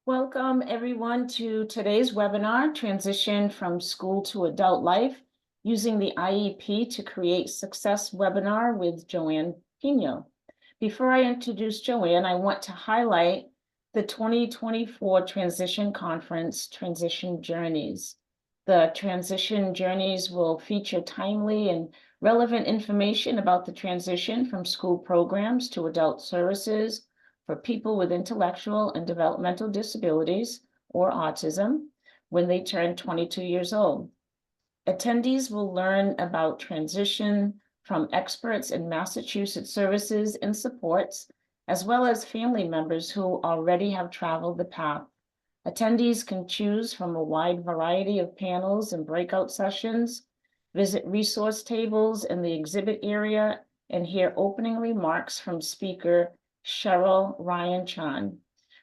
Welcome everyone to today's webinar, Transition from School to Adult Life, using the IEP to Create Success webinar with Johanne Pino. Before I introduce Johanne, I want to highlight the 2024 Transition Conference, Transition Journeys. The Transition Journeys will feature timely and relevant information about the transition from school programs to adult services, for people with intellectual and developmental disabilities or autism when they turn 22 years old. Attendees will learn about transition from experts in Massachusetts services and supports, as well as family members who already have traveled the path. Attendees can choose from a wide variety of panels and breakout sessions, visit resource tables in the exhibit area, and hear opening remarks from speaker Cheryl Ryan Chan.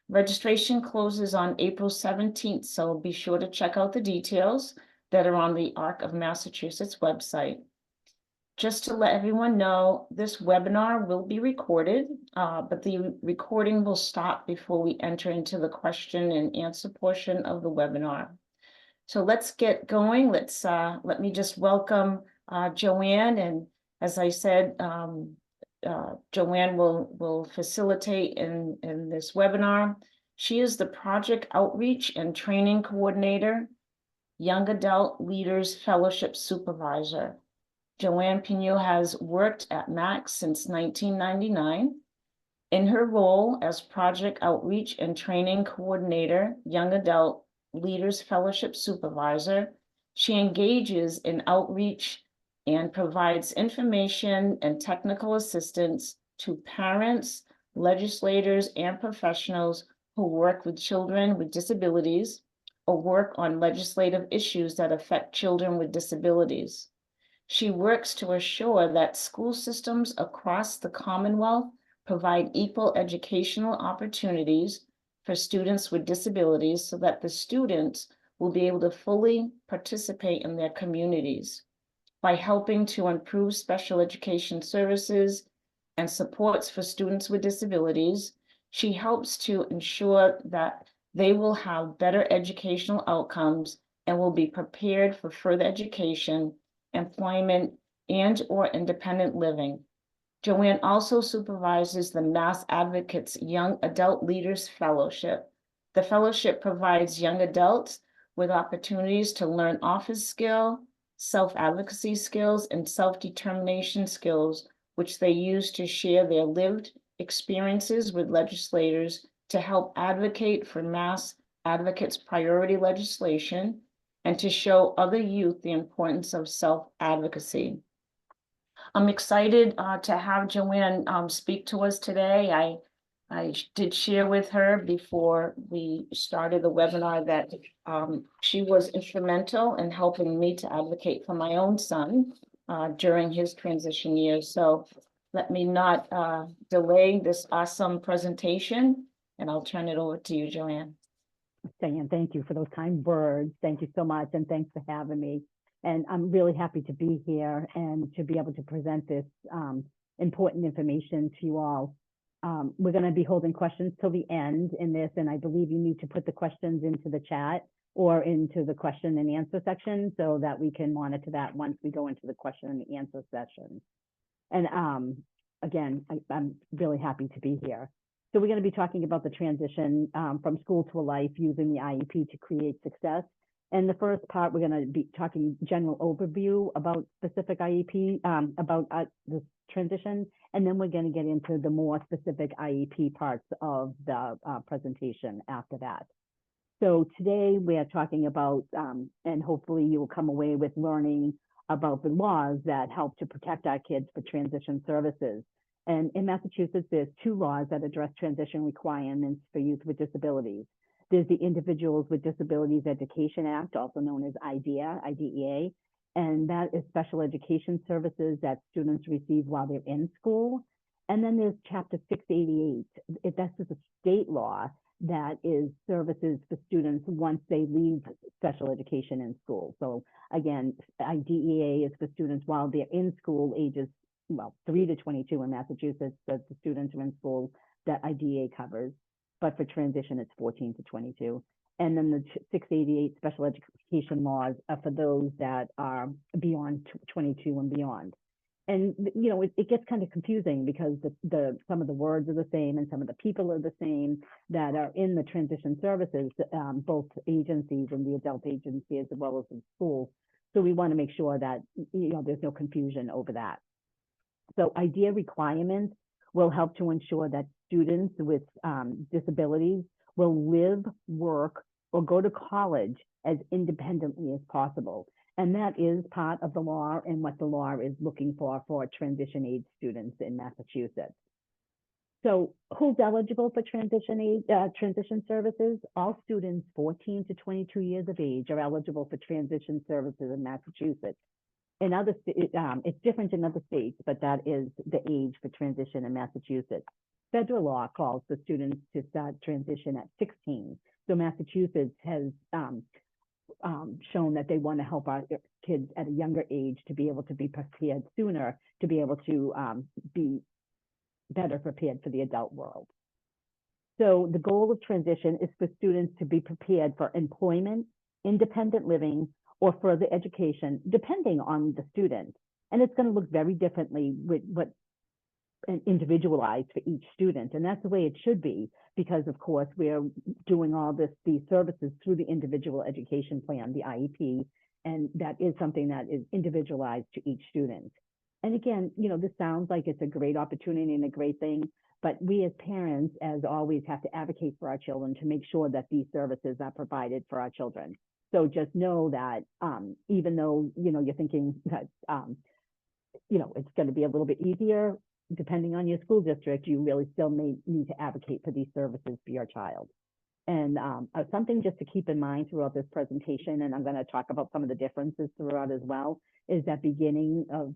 Registration closes on April 17th, so be sure to check out the details that are on the ARC of Massachusetts website. Just to let everyone know, this webinar will be recorded, but the recording will stop before we enter into the question and answer portion of the webinar. So let's get going. Let me just welcome Johanne, and as I said, Johanne will facilitate in this webinar. She is the Project Outreach and Training Coordinator, Young Adult Leaders Fellowship Supervisor. Johanne Pino has worked at MAC since 1999. In her role as Project Outreach and Training Coordinator, Young Adult Leaders Fellowship Supervisor, she engages in outreach and provides information and technical assistance to parents, legislators, and professionals who work with children with disabilities or work on legislative issues that affect children with disabilities. She works to assure that school systems across the Commonwealth provide equal educational opportunities for students with disabilities so that the students will be able to fully participate in their communities. By helping to improve special education services and supports for students with disabilities, she helps to ensure that they will have better educational outcomes and will be prepared for further education, employment, and/or independent living. Johanne also supervises the Mass Advocates Young Adult Leaders Fellowship. The fellowship provides young adults with opportunities to learn office skill, self-advocacy skills, and self-determination skills, which they use to share their lived experiences with legislators to help advocate for Mass Advocates priority legislation and to show other youth the importance of self-advocacy. I'm excited to have Johanne speak to us today. I did share with her before we started the webinar that she was instrumental in helping me to advocate for my own son during his transition years. So let me not delay this awesome presentation, and I'll turn it over to you, Johanne. Diane, thank you for those kind words. Thank you so much, and thanks for having me. And I'm really happy to be here and to be able to present this important information to you all. We're going to be holding questions till the end in this, and I believe you need to put the questions into the chat or into the question and answer section so that we can monitor that once we go into the question and the answer session. And again, I'm really happy to be here. So we're going to be talking about the transition from school to a life using the IEP to create success. And the first part, we're going to be talking general overview about specific IEP, about this transition. And then we're going to get into the more specific IEP parts of the presentation after that. So today we are talking about, and hopefully you will come away with learning about the laws that help to protect our kids for transition services. And in Massachusetts, there's two laws that address transition requirements for youth with disabilities. There's the Individuals with Disabilities Education Act, also known as IDEA, and that is special education services that students receive while they're in school. And then there's Chapter 688. That's just a state law that is services for students once they leave special education in school. So again, IDEA is for students while they're in school, ages 3 to 22 in Massachusetts, that the students are in school that IDEA covers. but for transition, it's 14 to 22. And then the 688 special education laws are for those that are beyond 22 and beyond. And you know, it gets kind of confusing because some of the words are the same and some of the people are the same that are in the transition services, both agencies and the adult agency as well as the school. So we want to make sure that, you know, there's no confusion over that. So IDEA requirements will help to ensure that students with disabilities will live, work, or go to college as independently as possible. And that is part of the law and what the law is looking for transition age students in Massachusetts. So who's eligible for transition services? All students 14 to 22 years of age are eligible for transition services in Massachusetts. In other it's different in other states, but that is the age for transition in Massachusetts. Federal law calls for students to start transition at 16. So Massachusetts has shown that they want to help our kids at a younger age to be able to be prepared sooner, to be able to be better prepared for the adult world. So the goal of transition is for students to be prepared for employment, independent living, or further education, depending on the student. And it's going to look very differently with what individualized for each student. And that's the way it should be, because of course we're doing all these services through the individual education plan, the IEP, and that is something that is individualized to each student. And again, you know, this sounds like it's a great opportunity and a great thing, but we as parents, as always, have to advocate for our children to make sure that these services are provided for our children. So just know that even though, you know, you're thinking that, you know, it's going to be a little bit easier, depending on your school district, you really still may need to advocate for these services for your child. And something just to keep in mind throughout this presentation, and I'm going to talk about some of the differences throughout as well, is that beginning of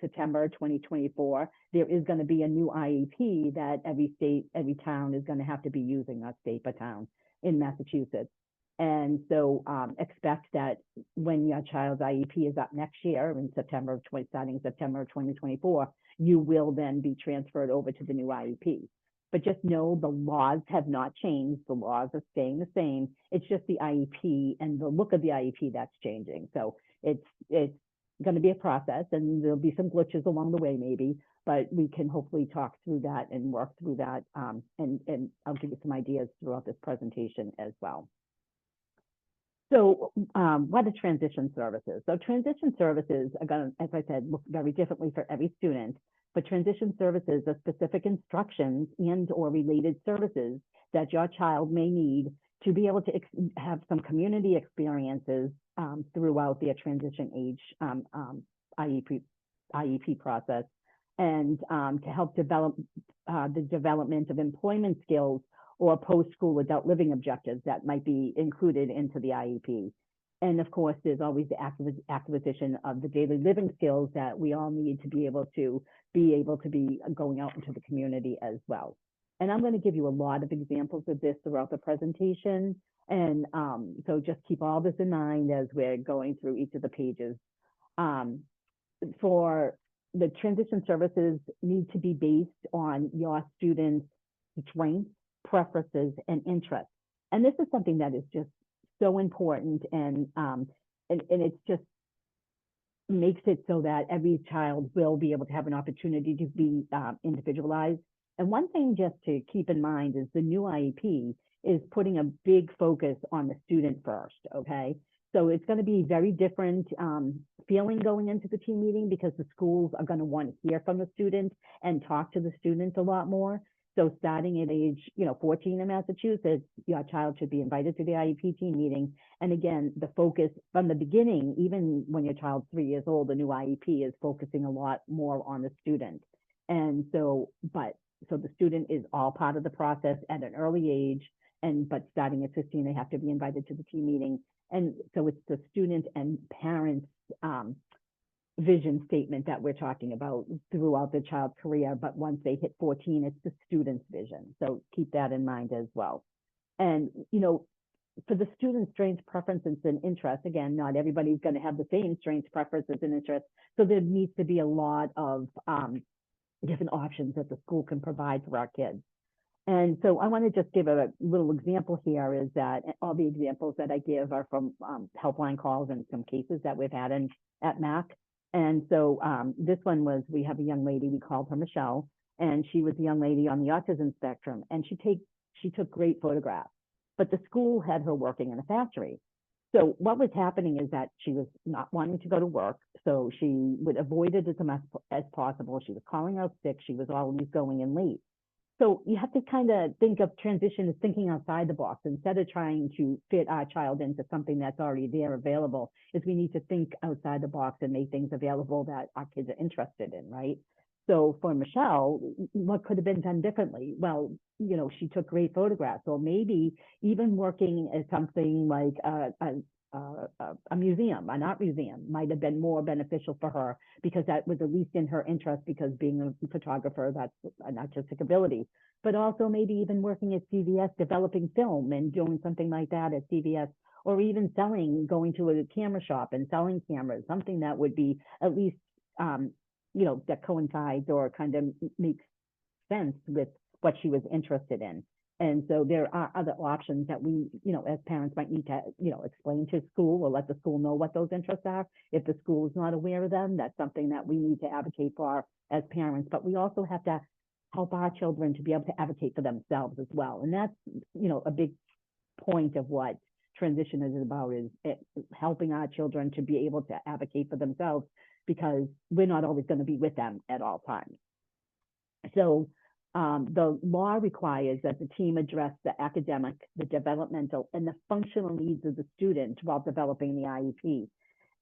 September 2024, there is going to be a new IEP that every state, every town is going to have to be using, not state, but town in Massachusetts. And so expect that when your child's IEP is up next year in starting September of 2024, you will then be transferred over to the new IEP. But just know the laws have not changed. The laws are staying the same. It's just the IEP and the look of the IEP that's changing. So it's going to be a process, and there'll be some glitches along the way maybe, but we can hopefully talk through that and work through that. And I'll give you some ideas throughout this presentation as well. So what are transition services? So transition services are going to, as I said, look very differently for every student, but transition services are specific instructions and or related services that your child may need to be able to have some community experiences throughout their transition age IEP process, and to help develop the development of employment skills or post-school adult living objectives that might be included into the IEP. And of course, there's always the acquisition of the daily living skills that we all need to be able to be going out into the community as well. And I'm going to give you a lot of examples of this throughout the presentation. And so just keep all this in mind as we're going through each of the pages. For the transition services need to be based on your students' strengths, preferences, and interests. And this is something that is just so important, and it's just makes it so that every child will be able to have an opportunity to be individualized. And one thing just to keep in mind is the new IEP is putting a big focus on the student first, okay? So it's going to be very different feeling going into the team meeting, because the schools are going to want to hear from the student and talk to the students a lot more. So starting at age 14 in Massachusetts, your child should be invited to the IEP team meeting. And again, the focus from the beginning, even when your child's 3 years old, the new IEP is focusing a lot more on the student. And so the student is all part of the process at an early age, but starting at 15, they have to be invited to the team meeting. And so it's the student and parents' vision statement that we're talking about throughout the child's career. But once they hit 14, it's the student's vision. So keep that in mind as well. And, for the student's strengths, preferences, and interests, again, not everybody's going to have the same strengths, preferences, and interests. So there needs to be a lot of different options that the school can provide for our kids. And so I want to just give a little example here is that all the examples that I give are from helpline calls and some cases that we've had at MAC. And so this one was, we have a young lady, we called her Michelle, and she was a young lady on the autism spectrum, and she took great photographs, but the school had her working in a factory. So what was happening is that she was not wanting to go to work, so she would avoid it as possible. She was calling out sick. She was always going in late. So you have to kind of think of transition as thinking outside the box instead of trying to fit our child into something that's already there available. Is we need to think outside the box and make things available that our kids are interested in, right? So for Michelle, what could have been done differently? Well, she took great photographs. So maybe even working at something like a museum, an art museum, might have been more beneficial for her because that was at least in her interest, because being a photographer, that's an artistic ability. But also maybe even working at CVS, developing film and doing something like that at CVS, or even going to a camera shop and selling cameras, something that would be at least, that coincides or kind of makes sense with what she was interested in. And so there are other options that we, as parents might need to, explain to school or let the school know what those interests are. If the school is not aware of them, that's something that we need to advocate for as parents. But we also have to help our children to be able to advocate for themselves as well. And that's, a big point of what transition is about, is helping our children to be able to advocate for themselves, because we're not always going to be with them at all times. So the law requires that the team address the academic, the developmental, and the functional needs of the student while developing the IEP.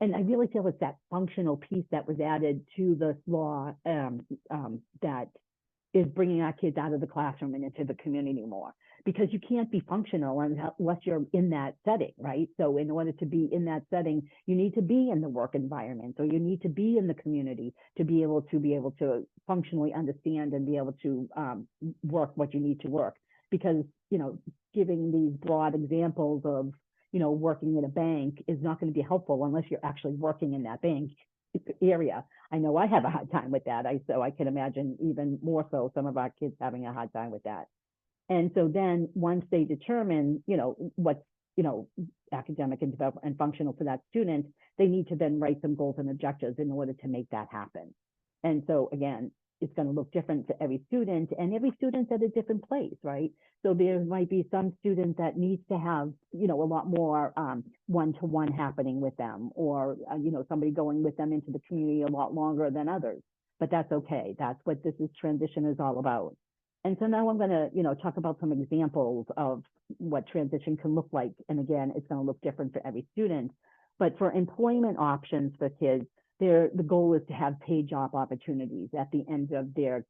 And I really feel it's that functional piece that was added to this law that is bringing our kids out of the classroom and into the community more, because you can't be functional unless you're in that setting, right? So in order to be in that setting, you need to be in the work environment, or you need to be in the community to be able to functionally understand and be able to work what you need to work. Because, giving these broad examples of, working in a bank is not going to be helpful unless you're actually working in that bank area. I know I have a hard time with that. So I can imagine even more so some of our kids having a hard time with that. And so then once they determine, what's, academic and development and functional for that student, they need to then write some goals and objectives in order to make that happen. And so again, it's going to look different for every student, and every student's at a different place, right? So there might be some student that needs to have, a lot more one-to-one happening with them, or, somebody going with them into the community a lot longer than others. But that's okay. That's what this transition is all about. And so now I'm going to, talk about some examples of what transition can look like. And again, it's going to look different for every student. But for employment options for kids, the goal is to have paid job opportunities at the end of their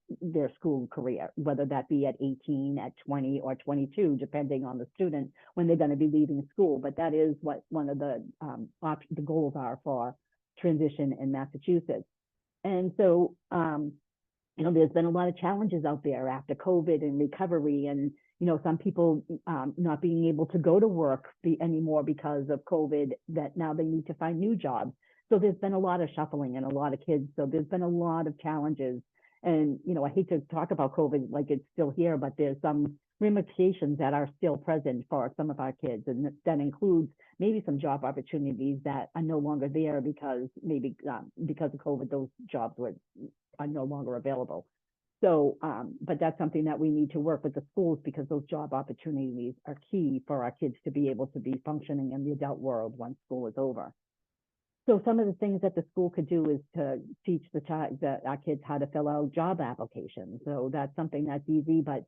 school career, whether that be at 18, at 20, or 22, depending on the student when they're going to be leaving school. But that is what one of the goals are for transition in Massachusetts. And so, there's been a lot of challenges out there after COVID and recovery, and some people not being able to go to work anymore because of COVID, that now they need to find new jobs. So there's been a lot of shuffling and a lot of kids. So there's been a lot of challenges. And, I hate to talk about COVID like it's still here, but there's some ramifications that are still present for some of our kids. And that includes maybe some job opportunities that are no longer there because because of COVID, those jobs are no longer available. So, but that's something that we need to work with the schools, because those job opportunities are key for our kids to be able to be functioning in the adult world once school is over. So some of the things that the school could do is to teach our kids how to fill out job applications. So that's something that's easy, but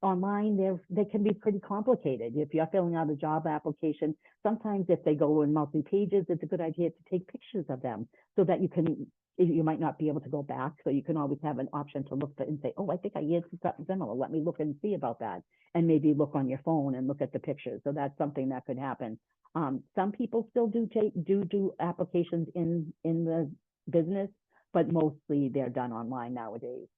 online they can be pretty complicated. If you're filling out a job application, sometimes if they go in multi-pages, it's a good idea to take pictures of them so that you might not be able to go back. So you can always have an option to look for and say, oh, I think I answered something similar. Let me look and see about that. And maybe look on your phone and look at the pictures. So that's something that could happen. Some people still do applications in the business, but mostly they're done online nowadays.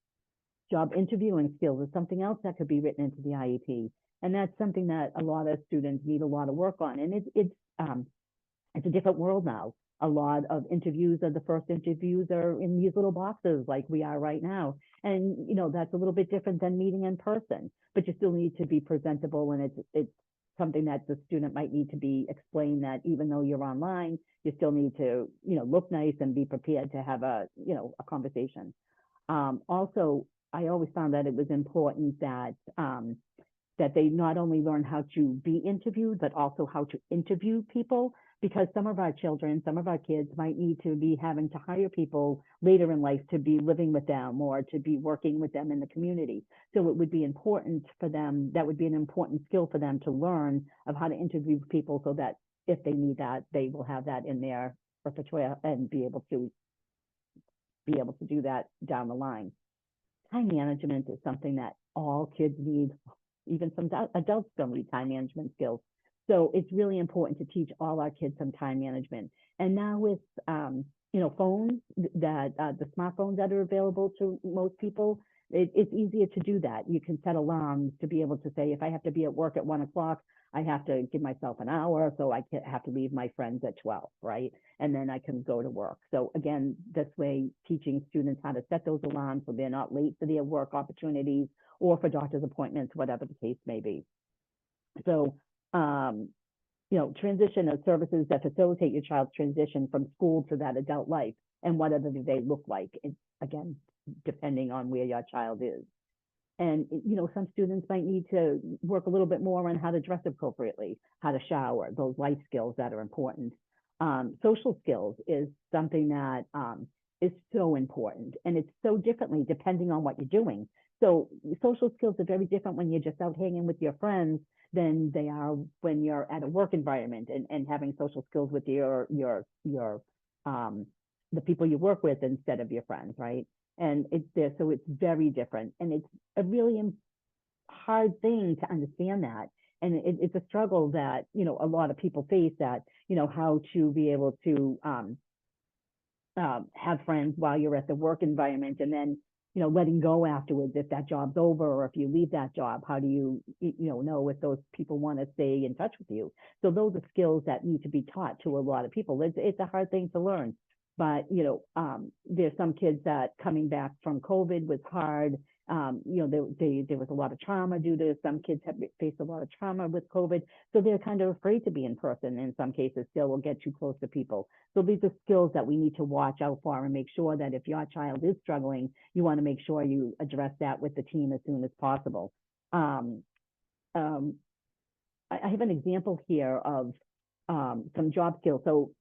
Job interviewing skills is something else that could be written into the IEP. And that's something that a lot of students need a lot of work on. And it's a different world now. A lot of interviews, the first interviews are in these little boxes like we are right now. And, that's a little bit different than meeting in person, but you still need to be presentable, and it's something that the student might need to be explained that even though you're online, you still need to, look nice and be prepared to have a conversation. Also, I always found that it was important that they not only learn how to be interviewed, but also how to interview people, because some of our children, some of our kids might need to be having to hire people later in life to be living with them or to be working with them in the community. So it would be important for them, that would be an important skill for them to learn of how to interview people, so that if they need that, they will have that in their repertoire and be able to do that down the line. Time management is something that all kids need. Even some adults don't need time management skills. So it's really important to teach all our kids some time management. And now with, phones, that the smartphones that are available to most people, it's easier to do that. You can set alarms to be able to say, if I have to be at work at 1 o'clock, I have to give myself an hour, so I have to leave my friends at 12, right? And then I can go to work. So again, this way, teaching students how to set those alarms so they're not late for their work opportunities or for doctor's appointments, whatever the case may be. So, transition of services that facilitate your child's transition from school to that adult life, and whatever they look like, again, depending on where your child is. And, some students might need to work a little bit more on how to dress appropriately, how to shower, those life skills that are important. Social skills is something that is so important, and it's so differently depending on what you're doing. So social skills are very different when you're just out hanging with your friends than they are when you're at a work environment and having social skills with your the people you work with instead of your friends, right? And it's there, so it's very different, and it's a really hard thing to understand that. And it's a struggle that, a lot of people face, that, how to be able to have friends while you're at the work environment, and then, letting go afterwards if that job's over, or if you leave that job, how do you, know if those people want to stay in touch with you? So those are skills that need to be taught to a lot of people. It's a hard thing to learn. But, there's some kids that coming back from COVID was hard. There was a lot of trauma due to, some kids have faced a lot of trauma with COVID. So they're kind of afraid to be in person in some cases, still will get too close to people. So these are skills that we need to watch out for, and make sure that if your child is struggling, you want to make sure you address that with the team as soon as possible. I have an example here of some job skills. So,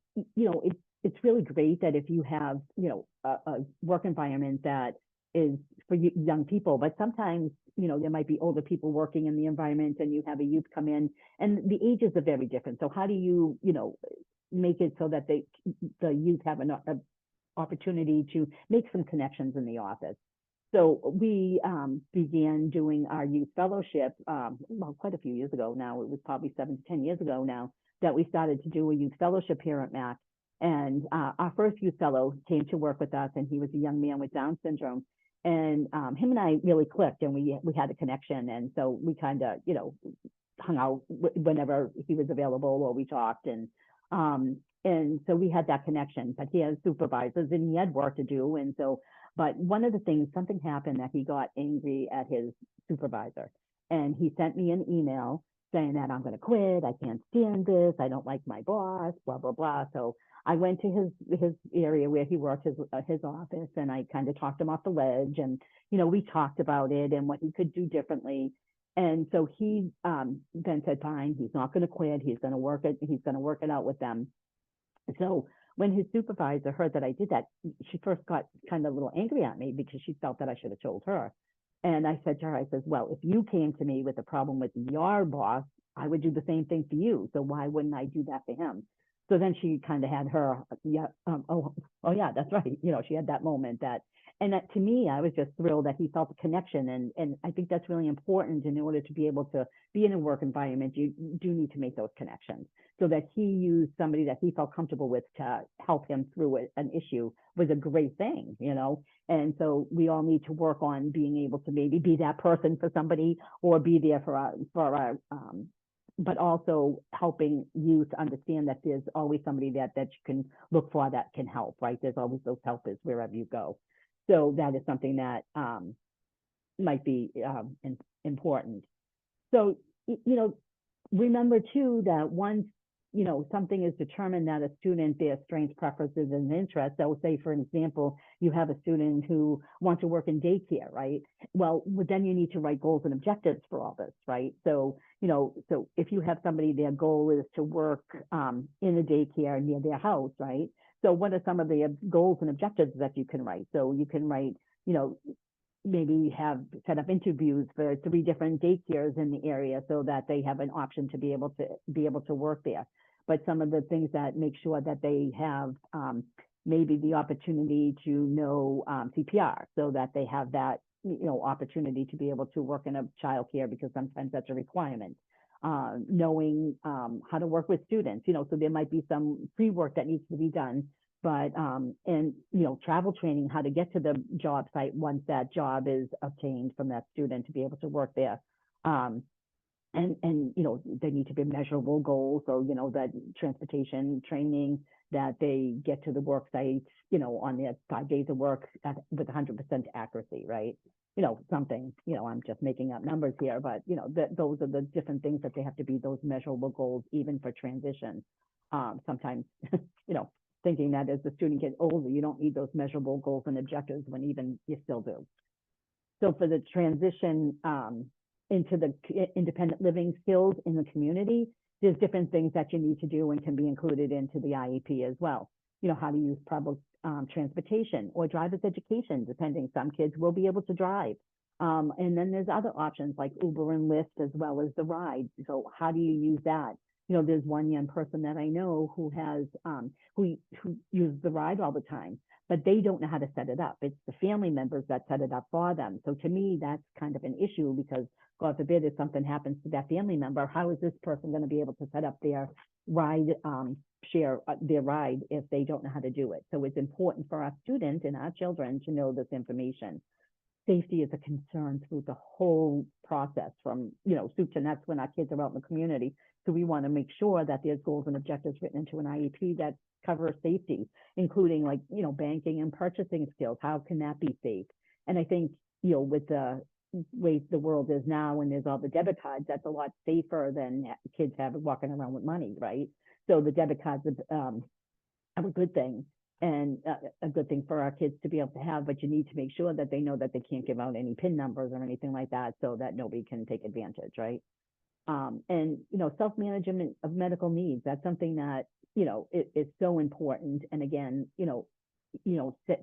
it's really great that if you have, a work environment that is for young people, but sometimes, there might be older people working in the environment, and you have a youth come in, and the ages are very different. So how do you, make it so that the youth have an opportunity to make some connections in the office? So we began doing our youth fellowship, quite a few years ago now. It was probably 7 to 10 years ago now that we started to do a youth fellowship here at Mac. And our first youth fellow came to work with us, and he was a young man with Down syndrome. And him and I really clicked, and we had a connection. And so we kind of, hung out whenever he was available, or we talked. And so we had that connection. But he has supervisors, and he had work to do. And so, but one of the things, something happened that he got angry at his supervisor, and he sent me an email saying that, I'm going to quit. I can't stand this. I don't like my boss, blah, blah, blah. So I went to his area where he worked, his office, and I kind of talked him off the ledge, and, we talked about it and what he could do differently. And so he then said, fine, he's not going to quit. He's going to work it out with them. So when his supervisor heard that I did that, she first got kind of a little angry at me, because she felt that I should have told her. And I said to her, I said, well, if you came to me with a problem with your boss, I would do the same thing for you. So why wouldn't I do that for him? So then she kind of had her, oh yeah, that's right. She had that moment and that, to me, I was just thrilled that he felt the connection. And I think that's really important. In order to be able to be in a work environment, you do need to make those connections. So that he used somebody that he felt comfortable with to help him through an issue was a great thing, And so we all need to work on being able to maybe be that person for somebody, or be there for our but also helping you to understand that there's always somebody that you can look for that can help, right? There's always those helpers wherever you go. So that is something that might be important. So, remember too that once, something is determined that a student, their strengths, preferences, and interests, so say, for example, you have a student who wants to work in daycare, right? Well, then you need to write goals and objectives for all this, right? So, so if you have somebody, their goal is to work in a daycare near their house, right? So what are some of the goals and objectives that you can write? So you can write, maybe have set up interviews for 3 different daycares in the area so that they have an option to be able to work there. But some of the things that make sure that they have maybe the opportunity to know CPR, so that they have that opportunity to be able to work in a child care, because sometimes that's a requirement. Knowing how to work with students, so there might be some pre-work that needs to be done, but and travel training, how to get to the job site once that job is obtained from that student to be able to work there. And there need to be measurable goals, so that transportation training, that they get to the work site on their 5 days of work with 100% accuracy, right? Something, I'm just making up numbers here, but those are the different things that they have to be, those measurable goals, even for transition. Sometimes thinking that as the student gets older, you don't need those measurable goals and objectives, when even you still do. So for the transition into the independent living skills in the community, there's different things that you need to do and can be included into the IEP as well. How to use public transportation or driver's education, depending. Some kids will be able to drive. And then there's other options like Uber and Lyft, as well as the ride. So how do you use that? There's one young person that I know who has who uses the ride all the time, but they don't know how to set it up. It's the family members that set it up for them. So to me, that's kind of an issue, because God forbid if something happens to that family member, how is this person going to be able to set up their ride, share their ride, if they don't know how to do it? So it's important for our students and our children to know this information. Safety is a concern through the whole process, from soup to nuts, when our kids are out in the community. So we want to make sure that there's goals and objectives written into an IEP that cover safety, including like banking and purchasing skills. How can that be safe? And I think with the way the world is now, and there's all the debit cards, that's a lot safer than kids walking around with money, right? So the debit cards are a good thing, and a good thing for our kids to be able to have, but you need to make sure that they know that they can't give out any PIN numbers or anything like that, so that nobody can take advantage, right? And self-management of medical needs, that's something that it's so important. And again,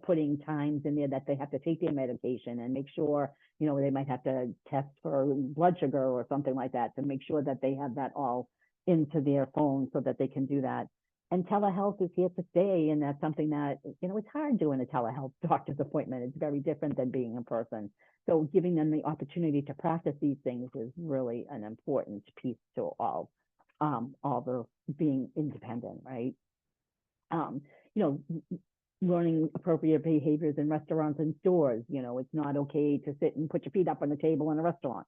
putting times in there that they have to take their medication, and make sure they might have to test for blood sugar or something like that, to make sure that they have that all into their phone so that they can do that. And telehealth is here to stay, and that's something that it's hard doing a telehealth doctor's appointment. It's very different than being in person. So giving them the opportunity to practice these things is really an important piece to all the being independent, right? Learning appropriate behaviors in restaurants and stores. It's not okay to sit and put your feet up on the table in a restaurant.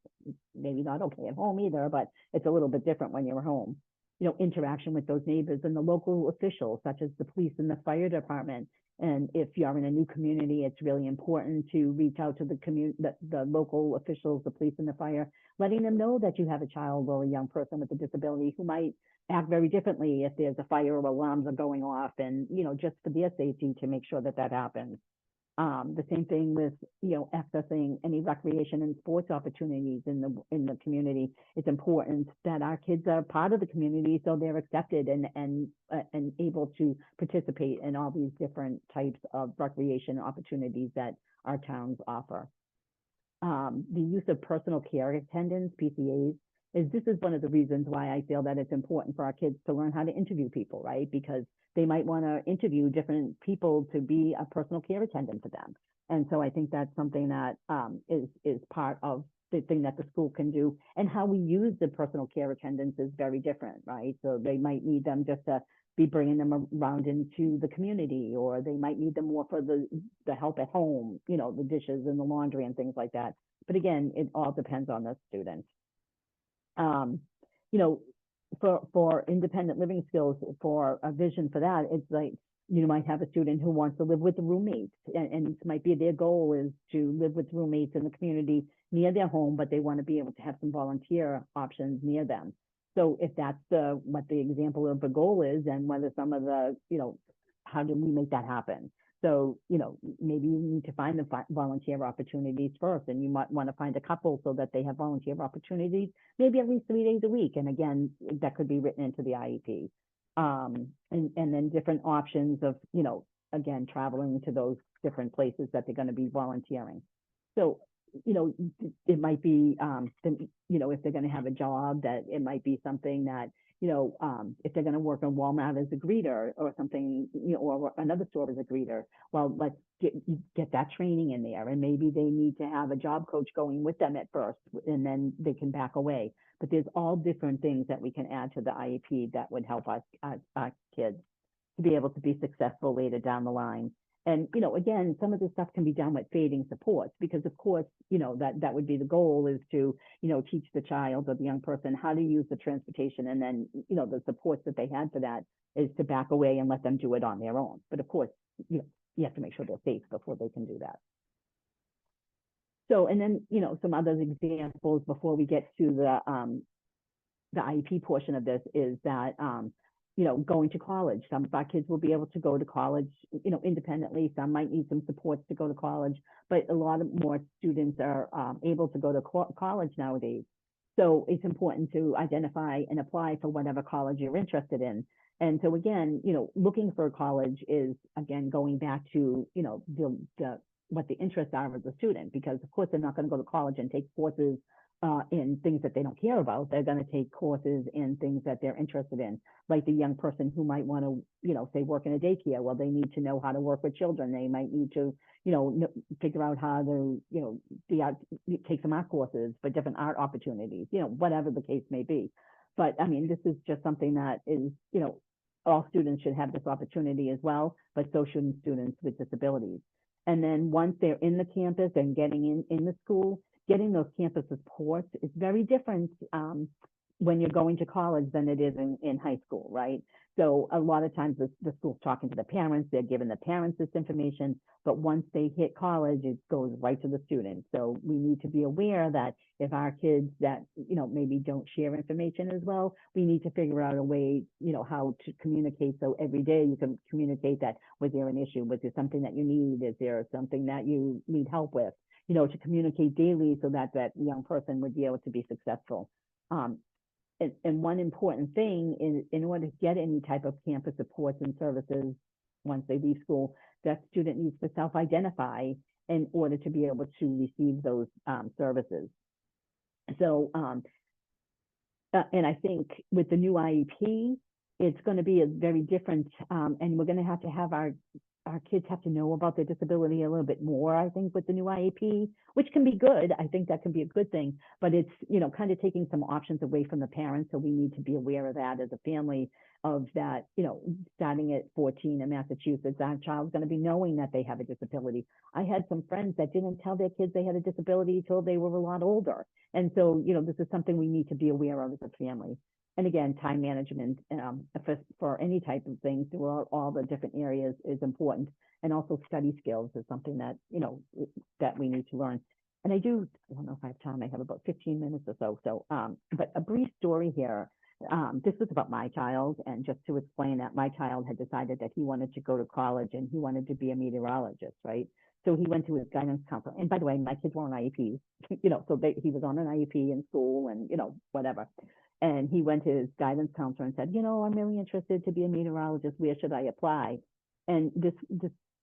Maybe not okay at home either, but it's a little bit different when you're home. Interaction with those neighbors and the local officials, such as the police and the fire department. And if you're in a new community, it's really important to reach out to the local officials, the police and the fire, letting them know that you have a child or a young person with a disability who might act very differently if there's a fire or alarms are going off, and just for their safety, to make sure that happens. The same thing with accessing any recreation and sports opportunities in the community. It's important that our kids are part of the community, so they're accepted and able to participate in all these different types of recreation opportunities that our towns offer. The use of personal care attendants, PCAs, this is one of the reasons why I feel that it's important for our kids to learn how to interview people, right? Because they might want to interview different people to be a personal care attendant for them. And so I think that's something that is part of the thing that the school can do. And how we use the personal care attendants is very different, right? So they might need them just to be bringing them around into the community, or they might need them more for the help at home, the dishes and the laundry and things like that. But again, it all depends on the student. For independent living skills, for a vision for that, it's like you might have a student who wants to live with roommates, and it might be their goal is to live with roommates in the community near their home, but they want to be able to have some volunteer options near them. So if that's what the example of the goal is, and whether some of the, how do we make that happen? So, maybe you need to find the volunteer opportunities first, and you might want to find a couple so that they have volunteer opportunities, maybe at least 3 days a week. And again, that could be written into the IEP. And then different options of, again, traveling to those different places that they're going to be volunteering. So, it might be, if they're going to have a job, that it might be something that, if they're going to work on Walmart as a greeter or something, or another store as a greeter, well, let's get that training in there. And maybe they need to have a job coach going with them at first, and then they can back away. But there's all different things that we can add to the IEP that would help us, our kids, to be able to be successful later down the line. And, again, some of this stuff can be done with fading supports, because of course, that would be the goal, is to, teach the child or the young person how to use the transportation. And then, the supports that they had for that is to back away and let them do it on their own. But of course, you have to make sure they're safe before they can do that. So, and then, some other examples before we get to the IEP portion of this is that, going to college. Some of our kids will be able to go to college, independently. Some might need some supports to go to college, but a lot of more students are able to go to college nowadays. So it's important to identify and apply for whatever college you're interested in. And so again, looking for a college is, again, going back to, what the interests are of the student, because of course they're not going to go to college and take courses in things that they don't care about. They're going to take courses in things that they're interested in, like the young person who might want to, say, work in a daycare. Well, they need to know how to work with children. They might need to, figure out how to, take some art courses for different art opportunities, whatever the case may be. But I mean, this is just something that is, all students should have this opportunity as well, but so should students with disabilities. And then once they're in the campus and getting in the school, getting those campus supports is very different when you're going to college than it is in high school, right? So a lot of times the school's talking to the parents, they're giving the parents this information, but once they hit college, it goes right to the students. So we need to be aware that if our kids that, maybe don't share information as well, we need to figure out a way, how to communicate. So every day you can communicate that, was there an issue? Was there something that you need? Is there something that you need help with? To communicate daily so that that young person would be able to be successful. And one important thing is, in order to get any type of campus supports and services once they leave school, that student needs to self-identify in order to be able to receive those services. So, and I think with the new IEP, it's going to be a very different, and we're going to have our kids have to know about their disability a little bit more, I think, with the new IEP, which can be good. I think that can be a good thing, but it's, kind of taking some options away from the parents. So we need to be aware of that as a family, of that, starting at 14 in Massachusetts, our child's going to be knowing that they have a disability. I had some friends that didn't tell their kids they had a disability until they were a lot older. And so, this is something we need to be aware of as a family. And again, time management for any type of thing throughout all the different areas is important. And also study skills is something that, that we need to learn. And I don't know if I have time, I have about 15 minutes or so. So, but a brief story here. This was about my child, and just to explain that my child had decided that he wanted to go to college and he wanted to be a meteorologist, right? So he went to his guidance counselor. And by the way, my kids were on IEPs, so he was on an IEP in school and, whatever. And he went to his guidance counselor and said, I'm really interested to be a meteorologist. Where should I apply? And this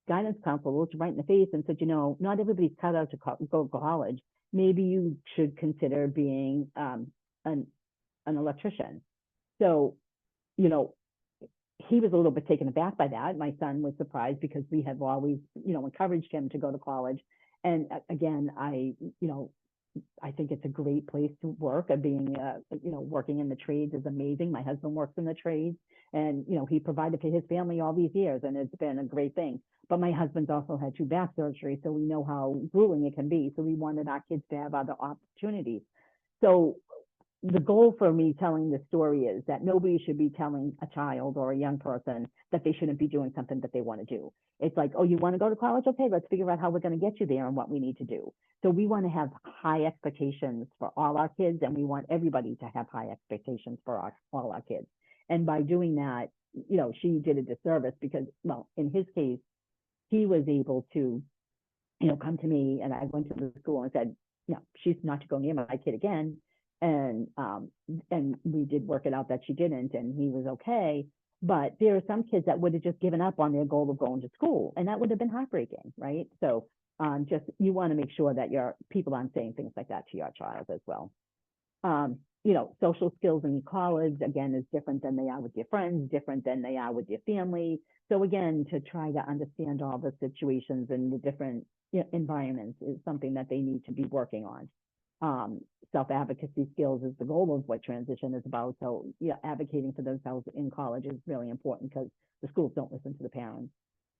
guidance counselor looked right in the face and said, not everybody's cut out to go to college. Maybe you should consider being an electrician. So, he was a little bit taken aback by that. My son was surprised because we have always, encouraged him to go to college. And again, I think it's a great place to work. Being, working in the trades is amazing. My husband works in the trades, and, he provided for his family all these years, and it's been a great thing. But my husband's also had 2 back surgeries, so we know how grueling it can be. So we wanted our kids to have other opportunities. So the goal for me telling this story is that nobody should be telling a child or a young person that they shouldn't be doing something that they want to do. It's like, oh, you want to go to college? Okay, let's figure out how we're going to get you there and what we need to do. So we want to have high expectations for all our kids, and we want everybody to have high expectations for all our kids. And by doing that, she did a disservice because, well, in his case, he was able to, come to me, and I went to the school and said, no, she's not to go near my kid again. And we did work it out that she didn't, and he was okay. But there are some kids that would have just given up on their goal of going to school, and that would have been heartbreaking, right? So just you want to make sure that your people aren't saying things like that to your child as well. Social skills in college, again, is different than they are with your friends, different than they are with your family. So again, to try to understand all the situations and the different environments is something that they need to be working on. Self-advocacy skills is the goal of what transition is about. So advocating for themselves in college is really important because the schools don't listen to the parents.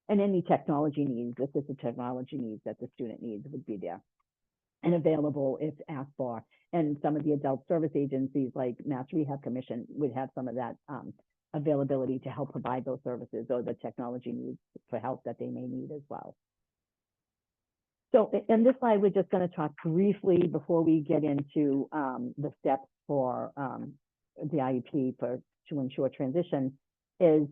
And any technology needs, if it's a technology needs that the student needs, would be there and available if asked for. And some of the adult service agencies like Mass Rehab Commission would have some of that availability to help provide those services or the technology needs for help that they may need as well. So in this slide, we're just going to talk briefly before we get into the steps for the IEP to ensure transition is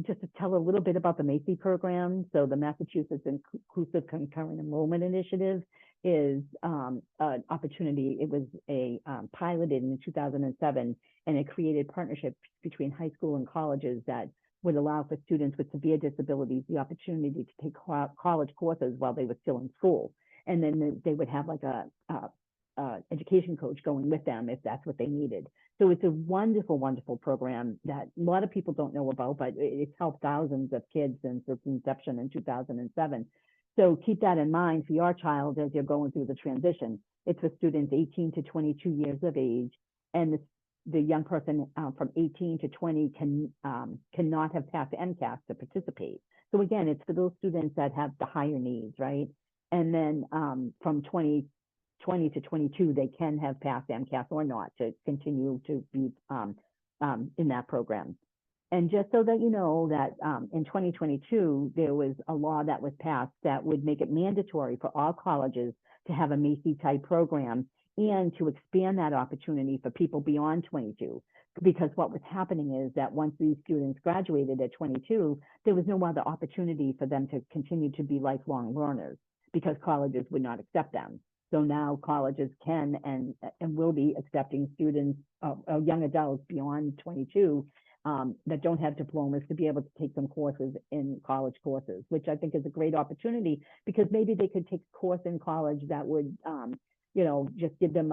just to tell a little bit about the MACI program. So the Massachusetts Inclusive Concurrent Enrollment Initiative is an opportunity. It was a piloted in 2007, and it created partnerships between high school and colleges that would allow for students with severe disabilities the opportunity to take college courses while they were still in school. And then they would have like a education coach going with them if that's what they needed. So it's a wonderful, wonderful program that a lot of people don't know about, but it's helped thousands of kids since its inception in 2007. So keep that in mind for your child as you're going through the transition. It's for students 18 to 22 years of age, and the young person from 18 to 20 cannot have passed MCAS to participate. So again, it's for those students that have the higher needs, right? And then from 20 to 22, they can have passed MCAS or not to continue to be in that program. And just so that you know that in 2022, there was a law that was passed that would make it mandatory for all colleges to have a MACI type program and to expand that opportunity for people beyond 22. Because what was happening is that once these students graduated at 22, there was no other opportunity for them to continue to be lifelong learners because colleges would not accept them. So now colleges can and will be accepting students, young adults beyond 22 that don't have diplomas to be able to take some courses in college courses, which I think is a great opportunity because maybe they could take a course in college that would, just give them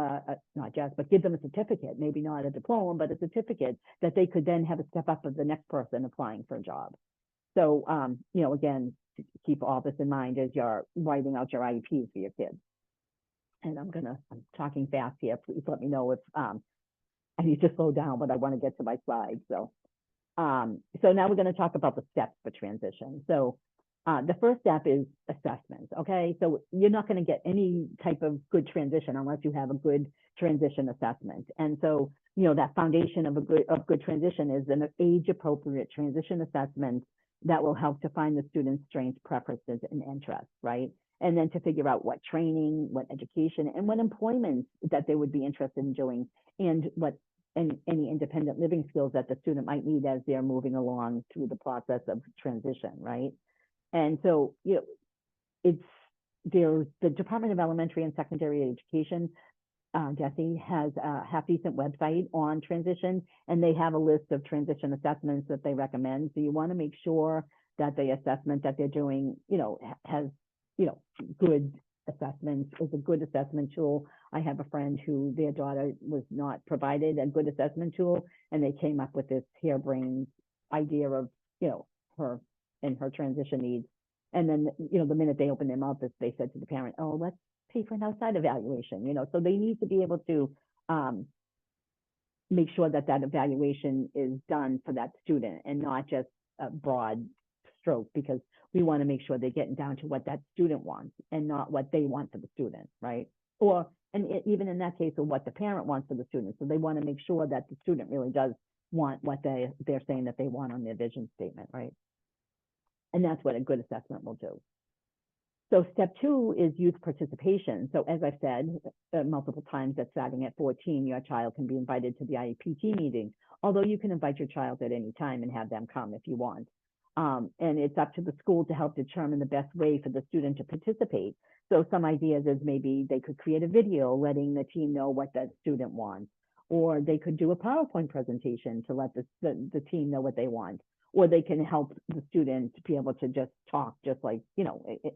give them a certificate, maybe not a diploma, but a certificate that they could then have a step up of the next person applying for a job. So, again, keep all this in mind as you're writing out your IEPs for your kids. And I'm talking fast here. Please let me know if I need to slow down, but I want to get to my slides. So now we're going to talk about the steps for transition. So the first step is assessment. Okay, so you're not going to get any type of good transition unless you have a good transition assessment. And so that foundation of good transition is an age-appropriate transition assessment that will help to find the student's strengths, preferences, and interests, right? And then to figure out what training, what education, and what employment that they would be interested in doing, and any independent living skills that the student might need as they're moving along through the process of transition, right? And so, there's the Department of Elementary and Secondary Education, Jesse, has a half-decent website on transition, and they have a list of transition assessments that they recommend. So you want to make sure that the assessment that they're doing, has, good assessments, is a good assessment tool. I have a friend who their daughter was not provided a good assessment tool, and they came up with this harebrained idea of, her and her transition needs. And then, the minute they opened their mouth, they said to the parent, oh, let's pay for an outside evaluation, so they need to be able to make sure that evaluation is done for that student and not just a broad stroke, because we want to make sure they're getting down to what that student wants and not what they want for the student, right? Or And even in that case, of what the parent wants for the student. So they want to make sure that the student really does want what they're saying that they want on their vision statement, right? And that's what a good assessment will do. So step 2 is youth participation. So as I've said multiple times, that starting at 14, your child can be invited to the IEP meeting, although you can invite your child at any time and have them come if you want. And it's up to the school to help determine the best way for the student to participate. So some ideas is maybe they could create a video letting the team know what that student wants, or they could do a PowerPoint presentation to let the team know what they want, or they can help the student to be able to just talk, just like,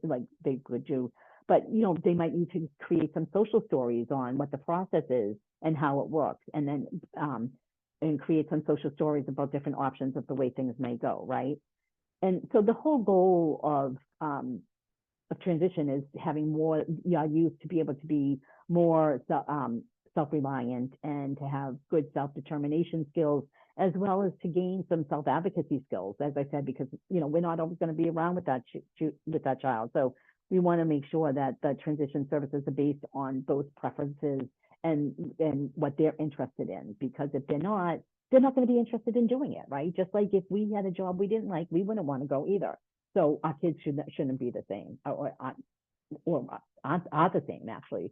like they could do. But, they might need to create some social stories on what the process is and how it works, and then and create some social stories about different options of the way things may go, right? And so the whole goal of transition is having more youth to be able to be more self-reliant and to have good self-determination skills, as well as to gain some self-advocacy skills, as I said, because we're not always going to be around with that child. So we want to make sure that the transition services are based on both preferences and what they're interested in, because if they're not going to be interested in doing it, right? Just like if we had a job we didn't like, we wouldn't want to go either. So our kids shouldn't be the same, or are the same, actually.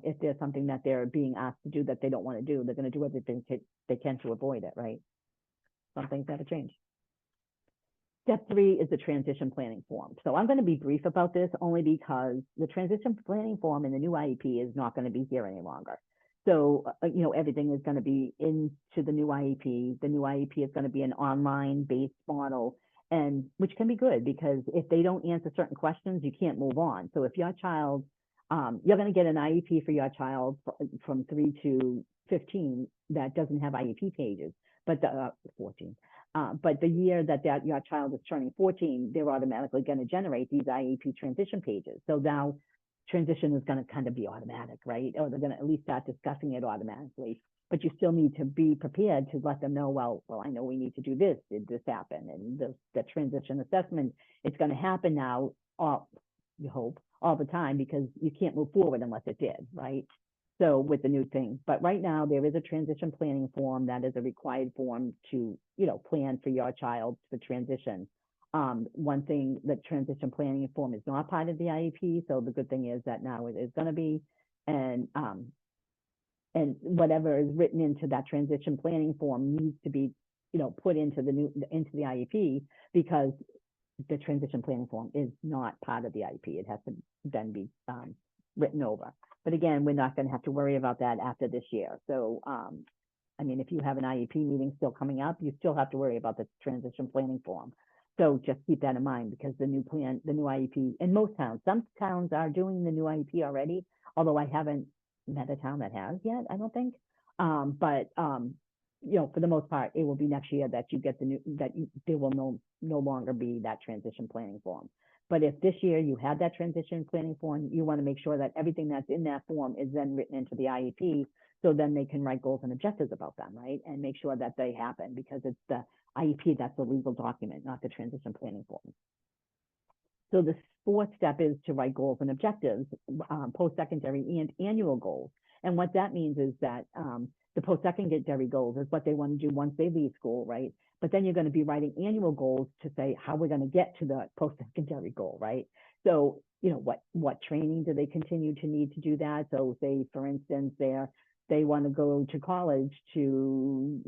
If there's something that they're being asked to do that they don't want to do, they're going to do everything they can to avoid it, right? Some things got to change. Step 3 is the transition planning form. So I'm going to be brief about this only because the transition planning form in the new IEP is not going to be here any longer. So, everything is going to be into the new IEP. The new IEP is going to be an online-based model, and which can be good because if they don't answer certain questions, you can't move on. So if your child, you're going to get an IEP for your child from 3 to 15 that doesn't have IEP pages, but 14. But the year that your child is turning 14, they're automatically going to generate these IEP transition pages. So now transition is going to kind of be automatic, right? Or they're going to at least start discussing it automatically. But you still need to be prepared to let them know, well, I know we need to do this. Did this happen? And the transition assessment, it's going to happen now, you hope, all the time, because you can't move forward unless it did, right? So with the new thing, but right now there is a transition planning form that is a required form to, plan for your child for transition. One thing, that transition planning form is not part of the IEP. So the good thing is that now it is going to be, and whatever is written into that transition planning form needs to be, put into the IEP, because the transition planning form is not part of the IEP. It has to then be written over. But again, we're not going to have to worry about that after this year. So, if you have an IEP meeting still coming up, you still have to worry about the transition planning form. So just keep that in mind, because the new IEP in most towns, some towns are doing the new IEP already, although I haven't met a town that has yet, I don't think. For the most part, it will be next year that you get there will no longer be that transition planning form. But if this year you have that transition planning form, you want to make sure that everything that's in that form is then written into the IEP, so then they can write goals and objectives about them, right? And make sure that they happen, because it's the IEP that's the legal document, not the transition planning form. So the 4th step is to write goals and objectives, post-secondary and annual goals. And what that means is that the post-secondary goals is what they want to do once they leave school, right? But then you're going to be writing annual goals to say how we're going to get to the post-secondary goal, right? So, what training do they continue to need to do that? So say, for instance, they want to go to college to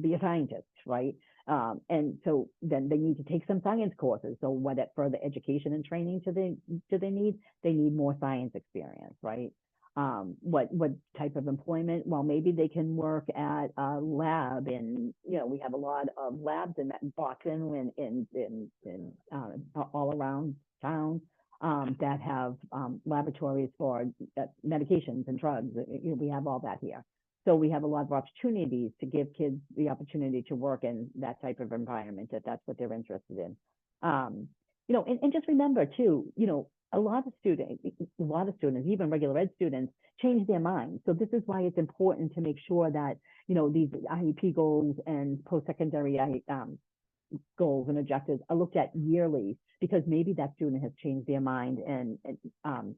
be a scientist, right? And so then they need to take some science courses. So what further education and training do they need? They need more science experience, right? What type of employment? Well, maybe they can work at a lab, and we have a lot of labs in Boston and in all around town that have laboratories for medications and drugs. We have all that here. So we have a lot of opportunities to give kids the opportunity to work in that type of environment, if that's what they're interested in. And just remember too, a lot of students, even regular ed students, change their minds. So this is why it's important to make sure that, these IEP goals and post-secondary goals and objectives are looked at yearly, because maybe that student has changed their mind and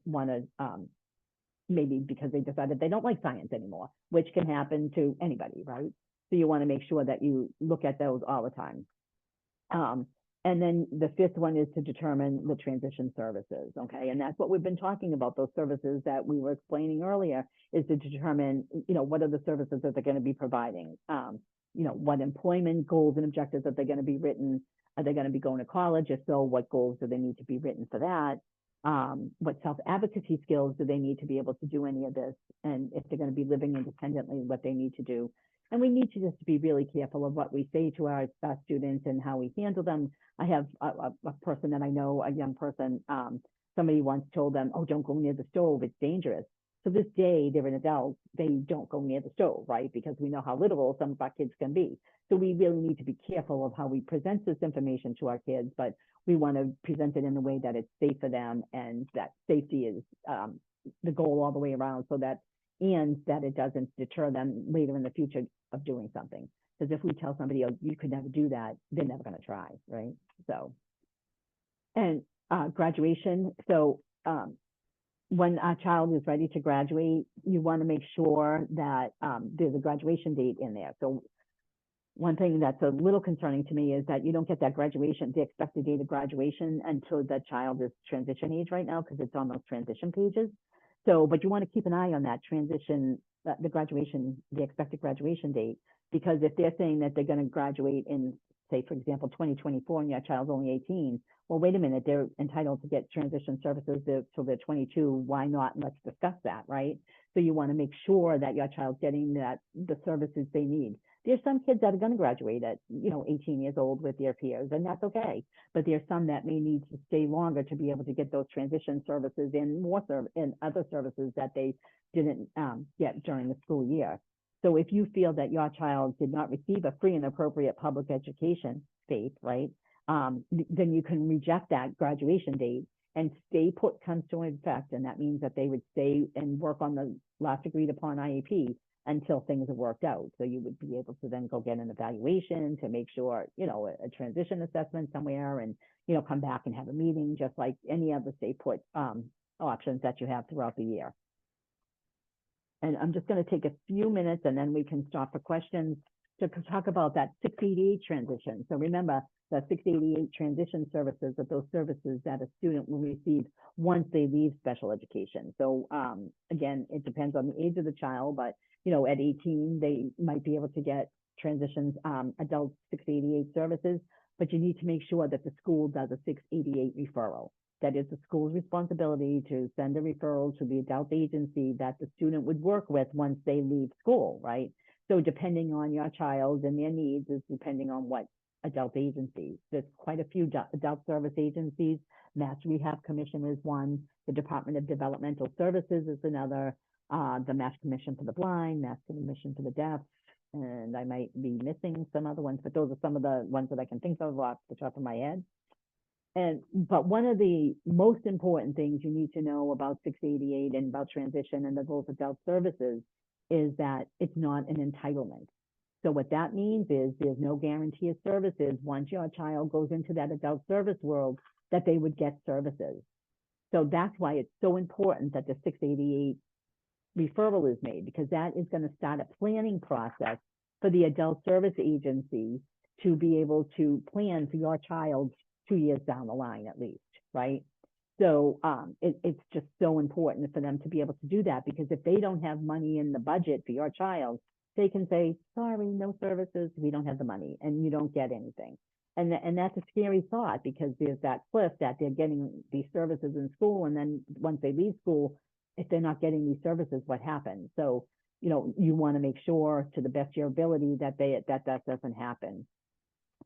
want to maybe because they decided they don't like science anymore, which can happen to anybody, right? So you want to make sure that you look at those all the time. And then the fifth one is to determine the transition services, okay? And that's what we've been talking about, those services that we were explaining earlier, is to determine, what are the services that they're going to be providing? What employment goals and objectives are they going to be written? Are they going to be going to college? If so, what goals do they need to be written for that? What self-advocacy skills do they need to be able to do any of this? And if they're going to be living independently, what they need to do. And we need to just be really careful of what we say to our students and how we handle them. I have a person that I know, a young person, somebody once told them, oh, don't go near the stove, it's dangerous. So this day, they're an adult, they don't go near the stove, right? Because we know how literal some of our kids can be. So we really need to be careful of how we present this information to our kids, but we want to present it in a way that it's safe for them, and that safety is the goal all the way around, so that it doesn't deter them later in the future of doing something. Because if we tell somebody, oh, you could never do that, they're never going to try, right? So, and graduation. So when a child is ready to graduate, you want to make sure that there's a graduation date in there. So one thing that's a little concerning to me is that you don't get that graduation, the expected date of graduation, until the child is transition age right now, because it's on those transition pages. So, but you want to keep an eye on that transition, the graduation, the expected graduation date, because if they're saying that they're going to graduate in, say, for example, 2024, and your child's only 18, well, wait a minute, they're entitled to get transition services till they're 22. Why not? Let's discuss that, right? So you want to make sure that your child's getting the services they need. There's some kids that are going to graduate at 18 years old with their peers, and that's okay. But there's some that may need to stay longer to be able to get those transition services and other services that they didn't get during the school year. So if you feel that your child did not receive a free and appropriate public education, FAPE, right, then you can reject that graduation date, and stay put comes to effect, and that means that they would stay and work on the last agreed upon IEP until things are worked out. So you would be able to then go get an evaluation to make sure, a transition assessment somewhere, and, come back and have a meeting, just like any other stay put options that you have throughout the year. And I'm just going to take a few minutes, and then we can stop for questions to talk about that 688 transition. So remember, the 688 transition services are those services that a student will receive once they leave special education. So again, it depends on the age of the child, but at 18, they might be able to get transitions, adult 688 services, but you need to make sure that the school does a 688 referral. That is the school's responsibility to send a referral to the adult agency that the student would work with once they leave school, right? So depending on your child and their needs is depending on what adult agencies. There's quite a few adult service agencies. Mass Rehab Commission is one. The Department of Developmental Services is another. The Mass Commission for the Blind, Mass Commission for the Deaf, and I might be missing some other ones, but those are some of the ones that I can think of off the top of my head. But one of the most important things you need to know about 688 and about transition and those adult services is that it's not an entitlement. So what that means is there's no guarantee of services once your child goes into that adult service world that they would get services. So that's why it's so important that the 688 referral is made, because that is going to start a planning process for the adult service agency to be able to plan for your child 2 years down the line at least, right? So it's just so important for them to be able to do that, because if they don't have money in the budget for your child, they can say, sorry, no services, we don't have the money, and you don't get anything. And that's a scary thought, because there's that cliff that they're getting these services in school, and then once they leave school, if they're not getting these services, what happens? So, you want to make sure to the best of your ability that that doesn't happen.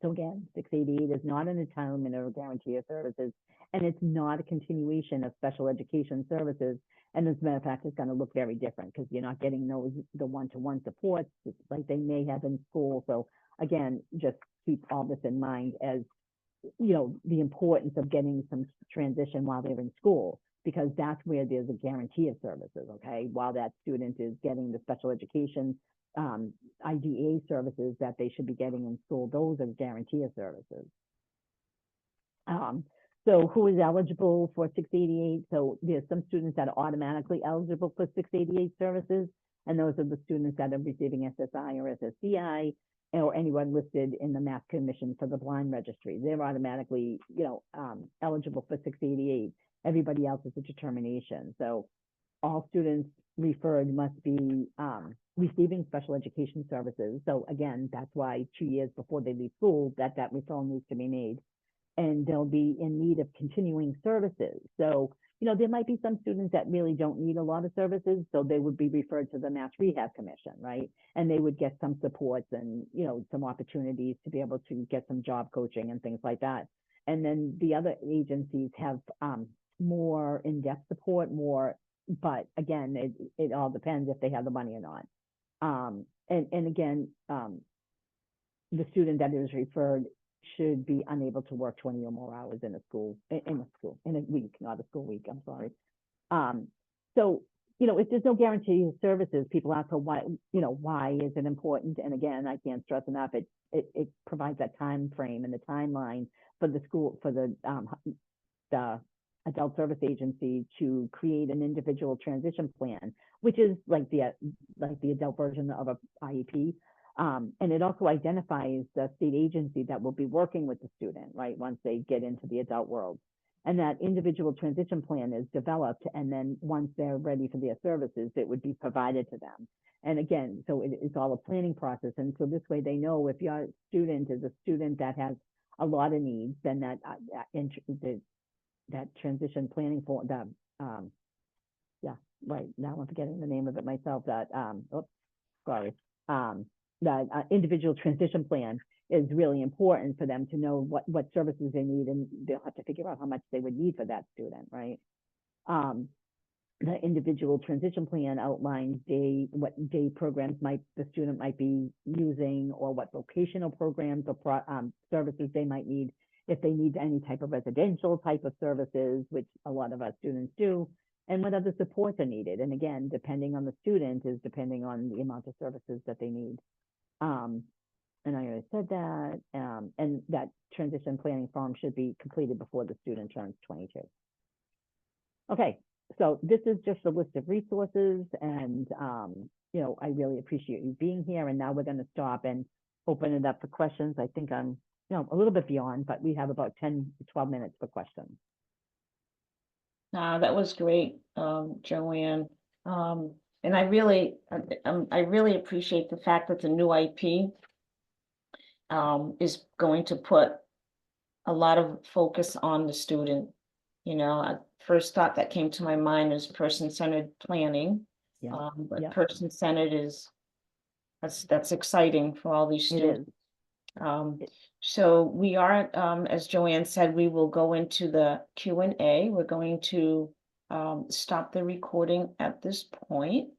So again, 688 is not an entitlement or a guarantee of services, and it's not a continuation of special education services. And as a matter of fact, it's going to look very different, because you're not getting the one-to-one supports like they may have in school. So again, just keep all this in mind as, the importance of getting some transition while they're in school, because that's where there's a guarantee of services, okay? While that student is getting the special education IDA services that they should be getting in school, those are guarantee of services. So who is eligible for 688? So there's some students that are automatically eligible for 688 services, and those are the students that are receiving SSI or SSDI, or anyone listed in the MAP Commission for the Blind Registry. They're automatically, eligible for 688. Everybody else is a determination. So all students referred must be receiving special education services. So again, that's why 2 years before they leave school, that referral needs to be made. And they'll be in need of continuing services. So, there might be some students that really don't need a lot of services, so they would be referred to the Mass Rehab Commission, right? And they would get some supports and, some opportunities to be able to get some job coaching and things like that. And then the other agencies have more in-depth support, but again, it all depends if they have the money or not. And again, the student that is referred should be unable to work 20 or more hours in a week, not a school week, I'm sorry. So, if there's no guarantee of services, people ask, why is it important? And again, I can't stress enough, it provides that time frame and the timeline for the school, for the adult service agency to create an individual transition plan, which is like the adult version of a IEP. And it also identifies the state agency that will be working with the student, right, once they get into the adult world. And that individual transition plan is developed, and then once they're ready for their services, it would be provided to them. And again, so it's all a planning process. And so this way they know if your student is a student that has a lot of needs, then that transition planning for the, right, now I'm forgetting the name of it myself, that, that individual transition plan is really important for them to know what services they need, and they'll have to figure out how much they would need for that student, right? The individual transition plan outlines what day programs the student might be using, or what vocational programs or services they might need, if they need any type of residential type of services, which a lot of our students do, and what other supports are needed. And again, depending on the student is depending on the amount of services that they need. And I already said that, and that transition planning form should be completed before the student turns 22. Okay, so this is just a list of resources, and I really appreciate you being here. And now we're going to stop and open it up for questions. I think I'm a little bit beyond, but we have about 10 to 12 minutes for questions. That was great, Joanne. And I really appreciate the fact that the new IEP is going to put a lot of focus on the student. First thought that came to my mind is person-centered planning. Yeah. But person-centered that's exciting for all these students. So we are, as Joanne said, we will go into the Q&A. We're going to stop the recording at this point.